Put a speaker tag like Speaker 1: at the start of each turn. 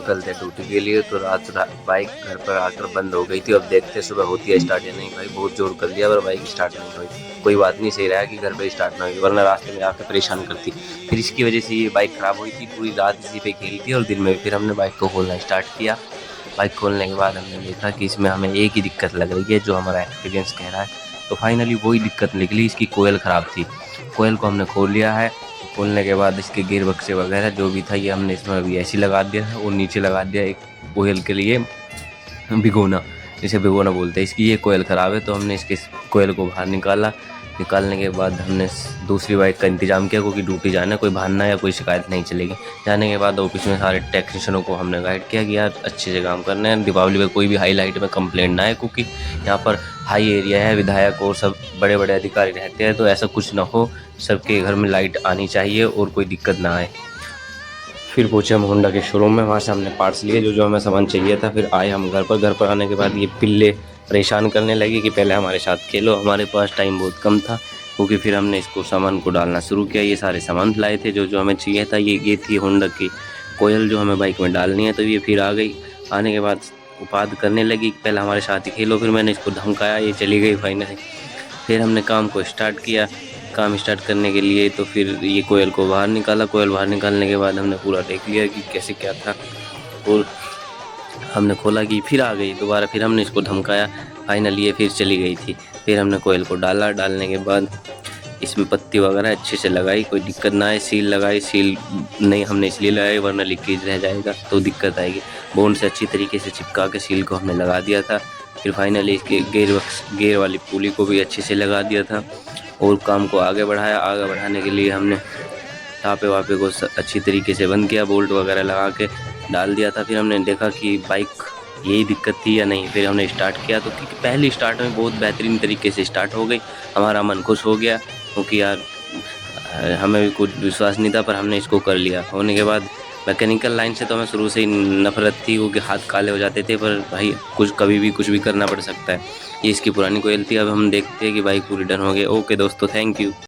Speaker 1: निकलते हैं ड्यूटी के लिए, तो रात बाइक घर पर आकर बंद हो गई थी। अब देखते सुबह होती है स्टार्ट या नहीं। भाई बहुत जोर कर दिया पर बाइक स्टार्ट नहीं हुई। कोई बात नहीं, सही रहा कि घर पे स्टार्ट ना हुई, वरना रास्ते में आकर परेशान करती। फिर इसकी वजह से ये बाइक ख़राब हुई थी। पूरी रात इसी पे खेली थी और दिन में फिर हमने बाइक को खोलना स्टार्ट किया। बाइक खोलने के बाद हमने देखा कि इसमें हमें एक ही दिक्कत लग रही है, जो हमारा एक्सपीरियंस कह रहा है। तो फाइनली वही दिक्कत निकली, इसकी कोयल ख़राब थी। कोयल को हमने खोल लिया है। खोलने के बाद इसके गियर बक्से वगैरह जो भी था ये हमने इसमें अभी ऐसे ही लगा दिया है, और नीचे लगा दिया एक कोयल के लिए भिगोना, जिसे भिगोना बोलते हैं। इसकी ये कोयल ख़राब है, तो हमने इसके कोयल को बाहर निकाला। निकालने के बाद हमने दूसरी बाइक का इंतज़ाम किया, क्योंकि ड्यूटी जाना, कोई बहाना या कोई शिकायत नहीं चलेगी। जाने के बाद ऑफिस में सारे टेक्नीशियनों को हमने गाइड किया कि यार अच्छे से काम करना है, दीपावली पे कोई भी हाई लाइट में कंप्लेंट ना आए, क्योंकि यहाँ पर हाई एरिया है, विधायक और सब बड़े बड़े अधिकारी रहते हैं, तो ऐसा कुछ ना हो। सबके घर में लाइट आनी चाहिए और कोई दिक्कत ना आए। फिर पहुँचे हम होंडा के शोरूम में, वहाँ से हमने पार्ट्स लिए जो जो हमें सामान चाहिए था। फिर आए हम घर पर। घर पर आने के बाद ये पिल्ले परेशान करने लगे कि पहले हमारे साथ खेलो। हमारे पास टाइम बहुत कम था, क्योंकि फिर हमने इसको सामान को डालना शुरू किया। ये सारे सामान लाए थे जो जो हमें चाहिए था। ये थी होंडा की कोयल जो हमें बाइक में डालनी है, तो ये फिर आ गई। आने के बाद उपाद करने लगी, पहले हमारे साथ ही खेलो। फिर मैंने इसको धमकाया, ये चली गई फाइनली। फिर हमने काम को स्टार्ट किया। काम स्टार्ट करने के लिए तो फिर ये कोयल को बाहर निकाला। कोयल बाहर निकालने के बाद हमने पूरा देख लिया कि कैसे क्या था, और हमने खोला कि फिर आ गई दोबारा। फिर हमने इसको धमकाया, फाइनली ये फिर चली गई थी। फिर हमने कोयल को डाला। डालने के बाद इसमें पत्ती वगैरह अच्छे से लगाई, कोई दिक्कत ना आए। सील लगाई, सील नहीं हमने इसलिए लगाई वरना लीकेज रह जाएगा तो दिक्कत आएगी। बोन से अच्छी तरीके से चिपका के सील को हमने लगा दिया था। फिर फाइनली इसके गेयर वाली पुली को भी अच्छे से लगा दिया था, और काम को आगे बढ़ाया। आगे बढ़ाने के लिए हमने टापे वापे को अच्छी तरीके से बंद किया, बोल्ट वगैरह लगा के डाल दिया था। फिर हमने देखा कि बाइक यही दिक्कत थी या नहीं। फिर हमने स्टार्ट किया, तो क्योंकि पहली स्टार्ट में बहुत बेहतरीन तरीके से स्टार्ट हो गई। हमारा मन खुश हो गया, क्योंकि यार हमें भी कुछ विश्वास नहीं था, पर हमने इसको कर लिया। होने के बाद मैकेनिकल लाइन से तो हमें शुरू से ही नफरत थी, क्योंकि हाथ काले हो जाते थे। पर भाई कुछ कभी भी कुछ भी करना पड़ सकता है। ये इसकी पुरानी कोयल थी। अब हम देखते हैं कि बाइक पूरी डन हो गई। ओके दोस्तों, थैंक यू।